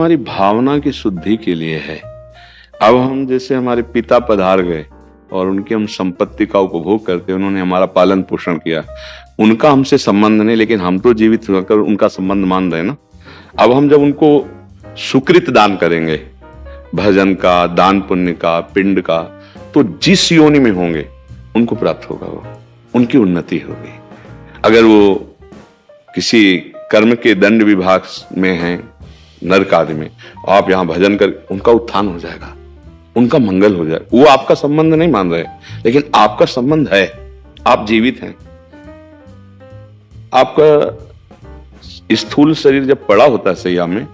हमारी भावना की शुद्धि के लिए है। अब हम जैसे हमारे पिता पधार गए और उनकी हम संपत्ति का उपभोग करते, उन्होंने हमारा पालन पोषण किया, उनका हमसे संबंध नहीं, लेकिन हम तो जीवित होकर उनका संबंध मान रहे हैं ना। अब हम जब उनको सुकृत दान करेंगे, भजन का, दान पुण्य का, पिंड का, तो जिस योनि में होंगे उनको प्राप्त होगा, वो उनकी उन्नति होगी। अगर वो किसी कर्म के दंड विभाग में हैं, नरक आदि में, आप यहां भजन कर, उनका उत्थान हो जाएगा, उनका मंगल हो जाएगा। वो आपका संबंध नहीं मान रहे, लेकिन आपका संबंध है, आप जीवित हैं। आपका स्थूल शरीर जब पड़ा होता है सैया में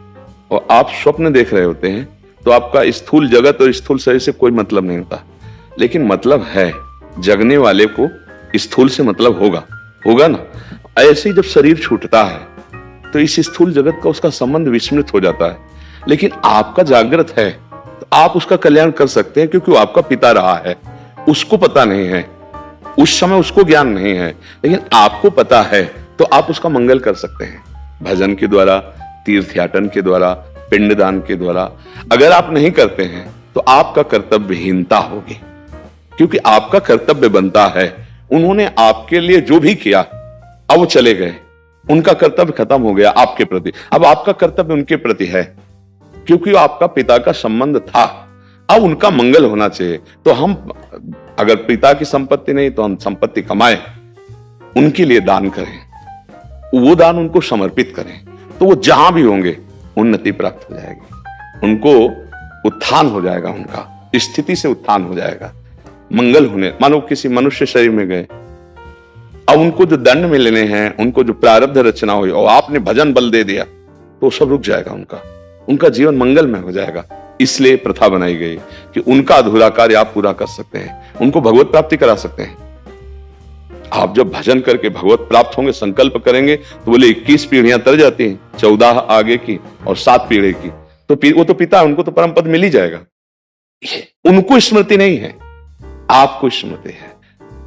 और आप स्वप्न देख रहे होते हैं, तो आपका स्थूल जगत और स्थूल शरीर से कोई मतलब नहीं होता, लेकिन मतलब है, जगने वाले को स्थूल से मतलब होगा ना। ऐसे ही जब शरीर छूटता है तो इस स्थूल जगत का उसका संबंध विस्मृत हो जाता है, लेकिन आपका जागृत है तो आप उसका कल्याण कर सकते हैं, क्योंकि वो आपका पिता रहा है। उसको पता नहीं है, उस समय उसको ज्ञान नहीं है, लेकिन आपको पता है, तो आप उसका मंगल कर सकते हैं भजन के द्वारा, तीर्थयाटन के द्वारा, पिंडदान के द्वारा। अगर आप नहीं करते हैं तो आपका कर्तव्यहीनता होगी, क्योंकि आपका कर्तव्य बनता है। उन्होंने आपके लिए जो भी किया, अब वो चले गए, उनका कर्तव्य खत्म हो गया आपके प्रति, अब आपका कर्तव्य उनके प्रति है, क्योंकि आपका पिता का संबंध था। अब उनका मंगल होना चाहिए। तो हम अगर पिता की संपत्ति नहीं, तो हम संपत्ति कमाएं, उनके लिए दान करें, वो दान उनको समर्पित करें, तो वो जहां भी होंगे उन्नति प्राप्त हो जाएगी, उनको उत्थान हो जाएगा, उनका स्थिति से उत्थान हो जाएगा, मंगल होने। मानो किसी मनुष्य शरीर में गए, अब उनको जो दंड मिलने हैं, उनको जो प्रारब्ध रचना हुई, और आपने भजन बल दे दिया, तो सब रुक जाएगा, उनका जीवन मंगलमय हो जाएगा। इसलिए प्रथा बनाई गई कि उनका अधूरा कार्य आप पूरा कर सकते हैं, उनको भगवत प्राप्ति करा सकते हैं। आप जब भजन करके भगवत प्राप्त होंगे, संकल्प करेंगे, तो बोले 21 पीढ़ियां तर जाती हैं, 14 आगे की और 7 पीढ़ी की, तो वो तो पिता, उनको तो परम पद मिल ही जाएगा। उनको स्मृति नहीं है, आपको स्मृति है।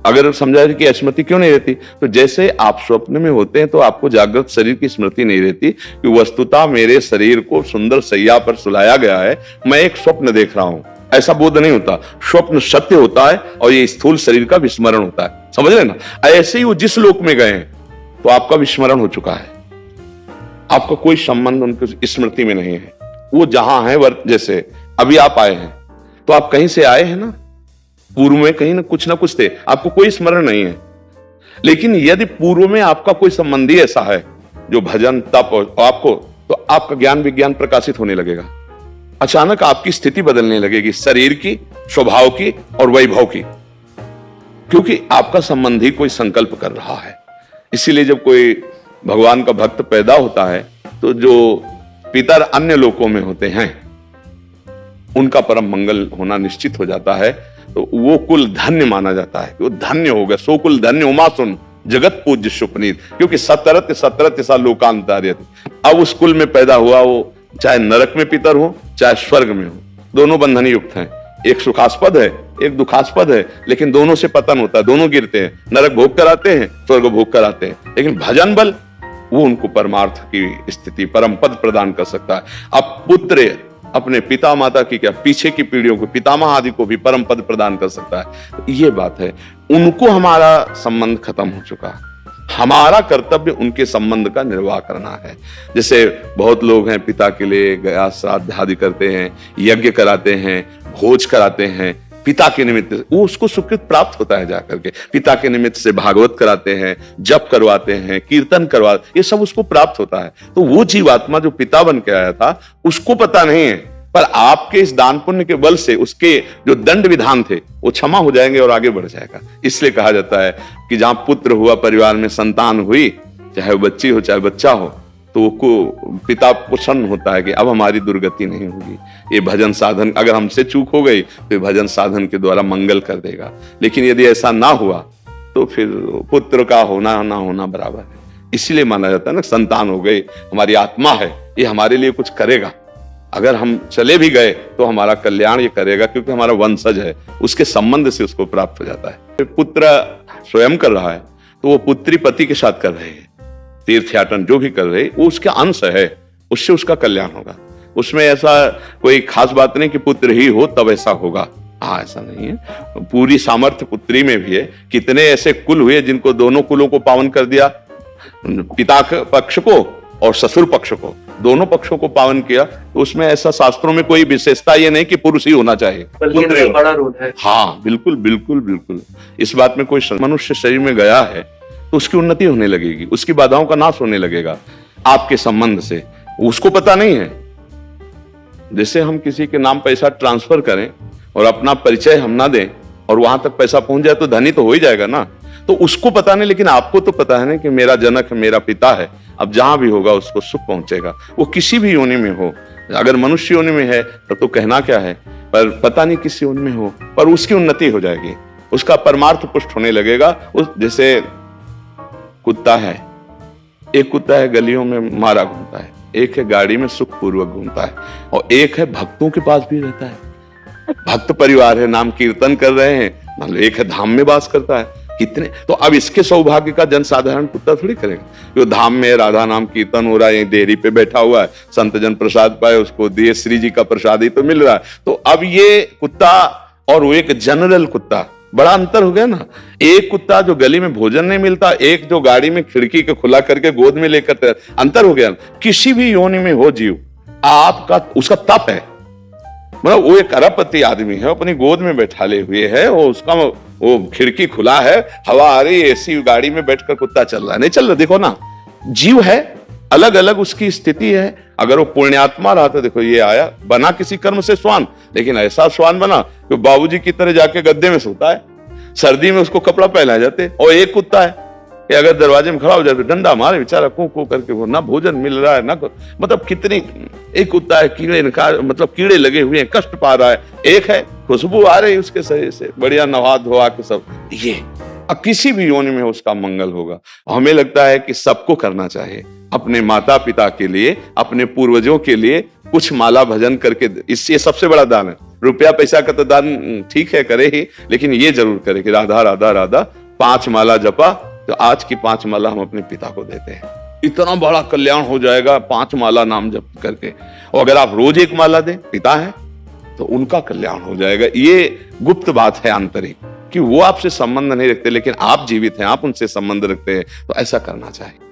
अगर समझा कि स्मृति क्यों नहीं रहती, तो जैसे आप स्वप्न में होते हैं तो आपको जागृत शरीर की स्मृति नहीं रहती कि वस्तुतः मेरे शरीर को सुंदर सैया पर सुलाया गया है, मैं एक स्वप्न देख रहा हूं, ऐसा बोध नहीं होता। स्वप्न सत्य होता है और ये स्थूल शरीर का विस्मरण होता है, समझ रहे ना। ऐसे ही वो जिस लोक में गए हैं, तो आपका विस्मरण हो चुका है, आपका कोई संबंध उनकी स्मृति में नहीं है। वो जहां है, जैसे अभी आप आए हैं, तो आप कहीं से आए हैं ना, पूर्व में कहीं ना कुछ थे, आपको कोई स्मरण नहीं है। लेकिन यदि पूर्व में आपका कोई संबंधी ऐसा है जो भजन तप और आपको, तो आपका ज्ञान विज्ञान प्रकाशित होने लगेगा, अचानक आपकी स्थिति बदलने लगेगी, शरीर की, स्वभाव की और वैभव की, क्योंकि आपका संबंधी कोई संकल्प कर रहा है। इसीलिए जब कोई भगवान का भक्त पैदा होता है, तो जो पितर अन्य लोकों में होते हैं, उनका परम मंगल होना निश्चित हो जाता है। तो वो कुल धन्य माना जाता है, वो धन्य हो गया। सो कुल धन्य उमा सुन जगत पूज्य सुपनीत, क्योंकि सतरत सा लोकांतर्यत। अब उस कुल में पैदा हुआ, वो चाहे नरक में पितर हो चाहे स्वर्ग में हो, दोनों बंधन युक्त हैं। एक सुखास्पद है, एक दुखास्पद है, लेकिन दोनों से पतन होता है, दोनों गिरते हैं। नरक भोग कराते हैं, स्वर्ग भोग कराते हैं, लेकिन भजन बल वो उनको परमार्थ की स्थिति, परम पद प्रदान कर सकता है। अब पुत्र अपने पिता माता की क्या, पीछे की पीढ़ियों को, पितामह आदि को भी परम पद प्रदान कर सकता है। ये बात है, उनको हमारा संबंध खत्म हो चुका है, हमारा कर्तव्य उनके संबंध का निर्वाह करना है। जैसे बहुत लोग हैं, पिता के लिए गया श्राद्ध आदि करते हैं, यज्ञ कराते हैं, भोज कराते हैं, पिता के निमित्त वो उसको सुकृत प्राप्त होता है। जाकर के पिता के निमित्त से भागवत कराते हैं, जप करवाते हैं, कीर्तन करवाते, ये सब उसको प्राप्त होता है। तो वो जीवात्मा जो पिता बन के आया था, उसको पता नहीं है, पर आपके इस दान पुण्य के बल से उसके जो दंड विधान थे वो क्षमा हो जाएंगे और आगे बढ़ जाएगा। इसलिए कहा जाता है कि जहां पुत्र हुआ, परिवार में संतान हुई, चाहे वो बच्ची हो चाहे बच्चा हो, तो को पिता प्रसन्न होता है कि अब हमारी दुर्गति नहीं होगी। ये भजन साधन, अगर हमसे चूक हो गई तो भजन साधन के द्वारा मंगल कर देगा। लेकिन यदि ऐसा ना हुआ, तो फिर पुत्र का होना ना होना बराबर है। इसीलिए माना जाता है ना, संतान हो गई, हमारी आत्मा है, ये हमारे लिए कुछ करेगा। अगर हम चले भी गए तो हमारा कल्याण ये करेगा, क्योंकि हमारा वंशज है, उसके संबंध से उसको प्राप्त हो जाता है। पुत्र स्वयं कर रहा है, तो वो पुत्री पति के साथ कर रहे हैं, तीर्थयाटन जो भी कर रहे, वो उसका अंश है, उससे उसका कल्याण होगा। उसमें ऐसा कोई खास बात नहीं कि पुत्र ही हो तब ऐसा होगा। हाँ, ऐसा नहीं है, पूरी सामर्थ्य पुत्री में भी है। कितने ऐसे कुल हुए जिनको दोनों कुलों को पावन कर दिया, पिता पक्ष को और ससुर पक्ष को, दोनों पक्षों को पावन किया। तो उसमें ऐसा शास्त्रों में कोई विशेषता ये नहीं कि पुरुष ही होना चाहिए, पुत्र बड़ा रोल है। हाँ बिल्कुल बिल्कुल बिल्कुल, इस बात में कोई मनुष्य शरीर में गया है तो उसकी उन्नति होने लगेगी, उसकी बाधाओं का नाश होने लगेगा आपके संबंध से। उसको पता नहीं है। जैसे हम किसी के नाम पैसा ट्रांसफर करें और अपना परिचय हम ना दें और वहां तक पैसा पहुंच जाए तो धनी तो हो ही जाएगा ना। तो उसको पता नहीं, लेकिन आपको तो पता है ना कि मेरा जनक मेरा पिता है। अब जहां भी होगा उसको सुख पहुंचेगा, वो किसी भी योनि में हो। अगर मनुष्य योनि में है तो कहना क्या है, पर पता नहीं किस योनि में हो, पर उसकी उन्नति हो जाएगी, उसका परमार्थ पुष्ट होने लगेगा। उस जैसे कुत्ता है, एक कुत्ता है गलियों में मारा घूमता है, एक है गाड़ी में सुख पूर्वक घूमता है, और एक है भक्तों के पास भी रहता है। भक्त परिवार है, नाम कीर्तन कर रहे हैं, मान लो एक है धाम में वास करता है। कितने तो अब इसके सौभाग्य का जनसाधारण कुत्ता थोड़ी करेगा। जो धाम में राधा नाम कीर्तन हो रहा है, देहरी पे बैठा हुआ है, संत जन प्रसाद पाए उसको दिए, श्री जी का प्रसाद ही तो मिल रहा है। तो अब ये कुत्ता और वो एक जनरल कुत्ता, बड़ा अंतर हो गया ना। एक कुत्ता जो गली में भोजन नहीं मिलता, एक जो गाड़ी में खिड़की के खुला करके गोद में लेकर, अंतर हो गया। किसी भी योनि में हो जीव, आपका उसका तप है। मतलब वो एक अरबपति आदमी है, अपनी गोद में बैठाले हुए है, और उसका वो खिड़की खुला है, हवा आ रही, एसी गाड़ी में बैठकर कुत्ता चल रहा है, नहीं चल रहा। देखो ना, जीव है, अलग अलग उसकी स्थिति है। अगर वो पुण्यात्मा रहा तो देखो ये आया, बना किसी कर्म से स्वान, लेकिन ऐसा स्वान बना कि बाबूजी की तरह जाके गद्दे में सोता है, सर्दी में उसको कपड़ा पहनाए जाते। और एक कुत्ता है कि अगर दरवाजे में खड़ा हो जाए तो डंडा मारे बेचारा, कू कू करके, वो ना भोजन मिल रहा है ना, मतलब कितनी। एक कुत्ता है कीड़े मतलब कीड़े लगे हुए हैं, कष्ट पा रहा है। एक है खुशबू आ रही उसके शरीर से, बढ़िया नहा धोआ के सब। ये अब किसी भी योनि में उसका मंगल होगा। हमें लगता है कि सबको करना चाहिए, अपने माता पिता के लिए, अपने पूर्वजों के लिए कुछ माला भजन करके, इससे सबसे बड़ा दान है। रुपया पैसा का तो दान ठीक है करे ही, लेकिन ये जरूर करे कि राधा राधा राधा 5 माला जपा, तो आज की 5 माला हम अपने पिता को देते हैं, इतना बड़ा कल्याण हो जाएगा 5 माला नाम जप करके। और अगर आप रोज 1 माला दें, पिता है तो उनका कल्याण हो जाएगा। ये गुप्त बात है आंतरिक, कि वो आपसे संबंध नहीं रखते, लेकिन आप जीवित हैं, आप उनसे संबंध रखते हैं, तो ऐसा करना चाहिए।